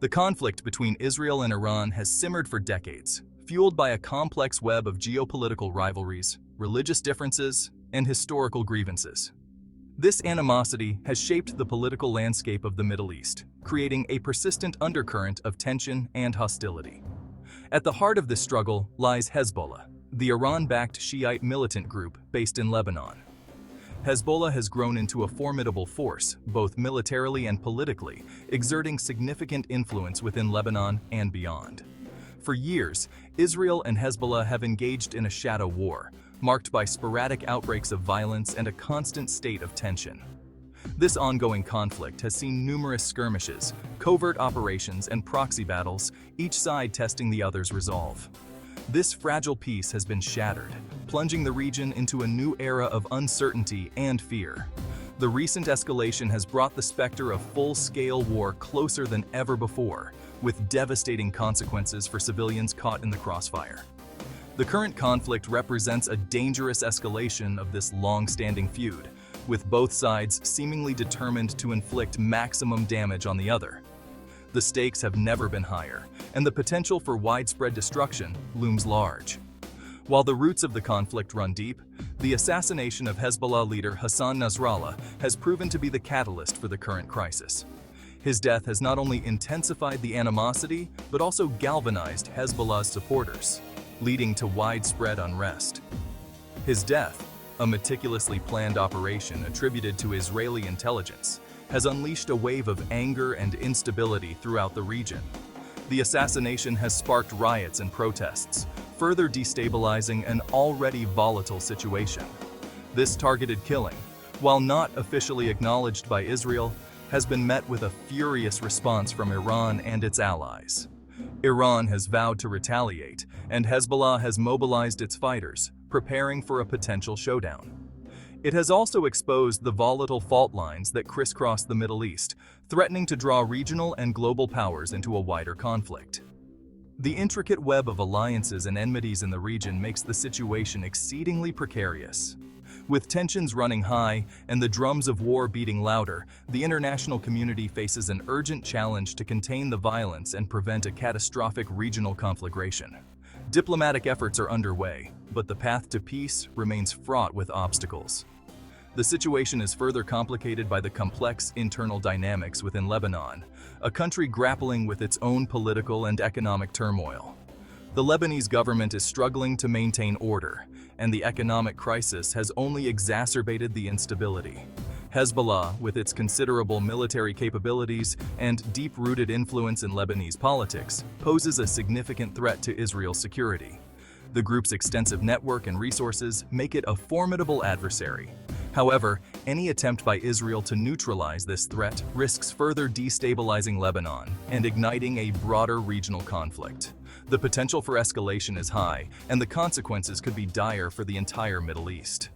The conflict between Israel and Iran has simmered for decades, fueled by a complex web of geopolitical rivalries, religious differences, and historical grievances. This animosity has shaped the political landscape of the Middle East, creating a persistent undercurrent of tension and hostility. At the heart of this struggle lies Hezbollah, the Iran-backed Shiite militant group based in Lebanon. Hezbollah has grown into a formidable force, both militarily and politically, exerting significant influence within Lebanon and beyond. For years, Israel and Hezbollah have engaged in a shadow war, marked by sporadic outbreaks of violence and a constant state of tension. This ongoing conflict has seen numerous skirmishes, covert operations, and proxy battles, each side testing the other's resolve. This fragile peace has been shattered, plunging the region into a new era of uncertainty and fear. The recent escalation has brought the specter of full-scale war closer than ever before, with devastating consequences for civilians caught in the crossfire. The current conflict represents a dangerous escalation of this long-standing feud, with both sides seemingly determined to inflict maximum damage on the other. The stakes have never been higher, and the potential for widespread destruction looms large. While the roots of the conflict run deep, the assassination of Hezbollah leader Hassan Nasrallah has proven to be the catalyst for the current crisis. His death has not only intensified the animosity, but also galvanized Hezbollah's supporters, leading to widespread unrest. His death, a meticulously planned operation attributed to Israeli intelligence, has unleashed a wave of anger and instability throughout the region. The assassination has sparked riots and protests, further destabilizing an already volatile situation. This targeted killing, while not officially acknowledged by Israel, has been met with a furious response from Iran and its allies. Iran has vowed to retaliate, and Hezbollah has mobilized its fighters, preparing for a potential showdown. It has also exposed the volatile fault lines that crisscross the Middle East, threatening to draw regional and global powers into a wider conflict. The intricate web of alliances and enmities in the region makes the situation exceedingly precarious. With tensions running high and the drums of war beating louder, the international community faces an urgent challenge to contain the violence and prevent a catastrophic regional conflagration. Diplomatic efforts are underway, but the path to peace remains fraught with obstacles. The situation is further complicated by the complex internal dynamics within Lebanon, a country grappling with its own political and economic turmoil. The Lebanese government is struggling to maintain order, and the economic crisis has only exacerbated the instability. Hezbollah, with its considerable military capabilities and deep-rooted influence in Lebanese politics, poses a significant threat to Israel's security. The group's extensive network and resources make it a formidable adversary. However, any attempt by Israel to neutralize this threat risks further destabilizing Lebanon and igniting a broader regional conflict. The potential for escalation is high, and the consequences could be dire for the entire Middle East.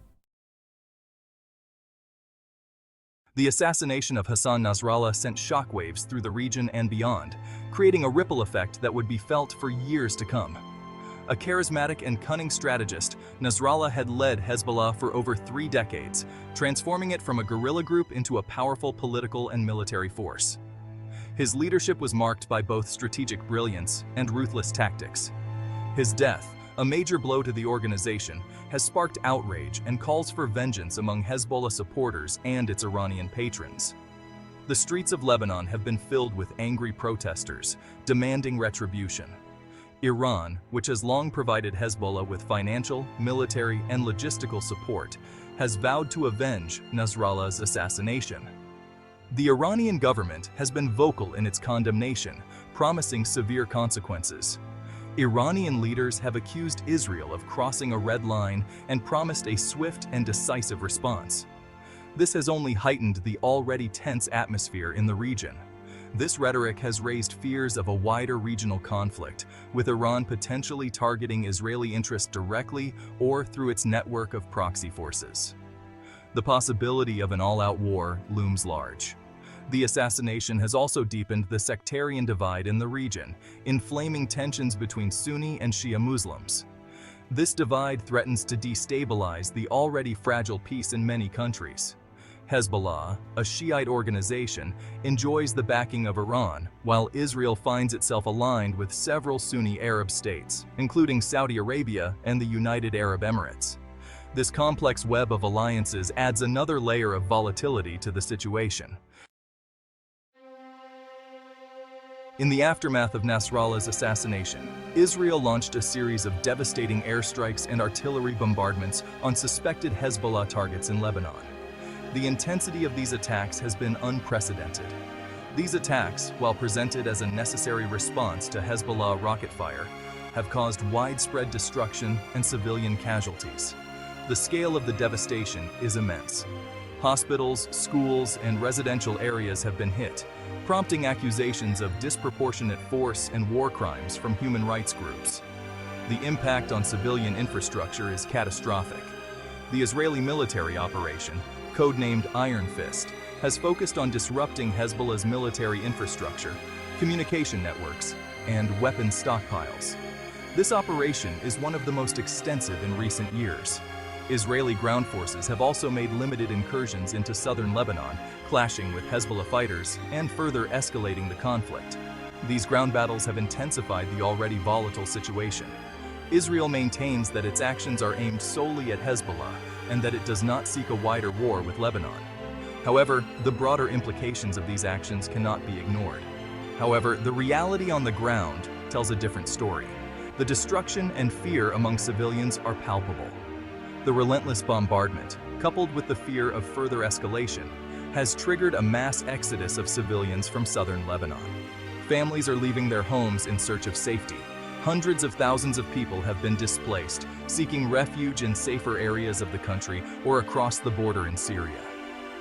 The assassination of Hassan Nasrallah sent shockwaves through the region and beyond, creating a ripple effect that would be felt for years to come. A charismatic and cunning strategist, Nasrallah had led Hezbollah for over 3 decades, transforming it from a guerrilla group into a powerful political and military force. His leadership was marked by both strategic brilliance and ruthless tactics. His death, a major blow to the organization, has sparked outrage and calls for vengeance among Hezbollah supporters and its Iranian patrons. The streets of Lebanon have been filled with angry protesters, demanding retribution. Iran, which has long provided Hezbollah with financial, military, and logistical support, has vowed to avenge Nasrallah's assassination. The Iranian government has been vocal in its condemnation, promising severe consequences. Iranian leaders have accused Israel of crossing a red line and promised a swift and decisive response. This has only heightened the already tense atmosphere in the region. This rhetoric has raised fears of a wider regional conflict, with Iran potentially targeting Israeli interests directly or through its network of proxy forces. The possibility of an all-out war looms large. The assassination has also deepened the sectarian divide in the region, inflaming tensions between Sunni and Shia Muslims. This divide threatens to destabilize the already fragile peace in many countries. Hezbollah, a Shiite organization, enjoys the backing of Iran, while Israel finds itself aligned with several Sunni Arab states, including Saudi Arabia and the United Arab Emirates. This complex web of alliances adds another layer of volatility to the situation. In the aftermath of Nasrallah's assassination, Israel launched a series of devastating airstrikes and artillery bombardments on suspected Hezbollah targets in Lebanon. The intensity of these attacks has been unprecedented. These attacks, while presented as a necessary response to Hezbollah rocket fire, have caused widespread destruction and civilian casualties. The scale of the devastation is immense. Hospitals, schools, and residential areas have been hit, prompting accusations of disproportionate force and war crimes from human rights groups. The impact on civilian infrastructure is catastrophic. The Israeli military operation, codenamed Iron Fist, has focused on disrupting Hezbollah's military infrastructure, communication networks, and weapons stockpiles. This operation is one of the most extensive in recent years. Israeli ground forces have also made limited incursions into southern Lebanon, clashing with Hezbollah fighters and further escalating the conflict. These ground battles have intensified the already volatile situation. Israel maintains that its actions are aimed solely at Hezbollah and that it does not seek a wider war with Lebanon. However, the broader implications of these actions cannot be ignored. However, the reality on the ground tells a different story. The destruction and fear among civilians are palpable. The relentless bombardment, coupled with the fear of further escalation, has triggered a mass exodus of civilians from southern Lebanon. Families are leaving their homes in search of safety. Hundreds of thousands of people have been displaced, seeking refuge in safer areas of the country or across the border in Syria.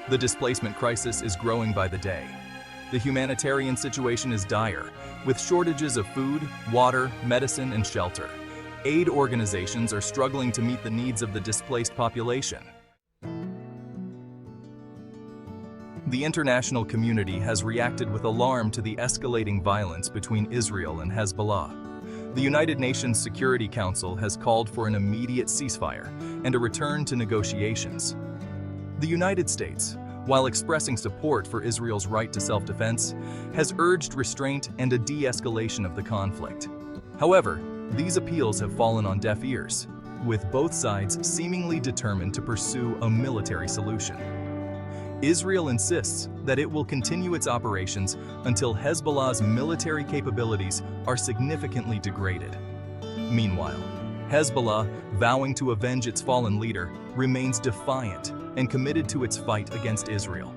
The displacement crisis is growing by the day. The humanitarian situation is dire, with shortages of food, water, medicine, and shelter. Aid organizations are struggling to meet the needs of the displaced population. The international community has reacted with alarm to the escalating violence between Israel and Hezbollah. The United Nations Security Council has called for an immediate ceasefire and a return to negotiations. The United States, while expressing support for Israel's right to self-defense, has urged restraint and a de-escalation of the conflict. However, these appeals have fallen on deaf ears, with both sides seemingly determined to pursue a military solution. Israel insists that it will continue its operations until Hezbollah's military capabilities are significantly degraded. Meanwhile, Hezbollah, vowing to avenge its fallen leader, remains defiant and committed to its fight against Israel.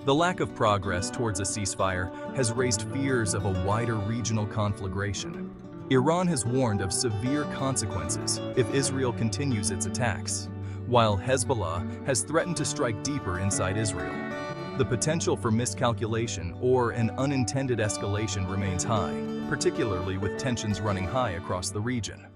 The lack of progress towards a ceasefire has raised fears of a wider regional conflagration. Iran has warned of severe consequences if Israel continues its attacks, while Hezbollah has threatened to strike deeper inside Israel. The potential for miscalculation or an unintended escalation remains high, particularly with tensions running high across the region.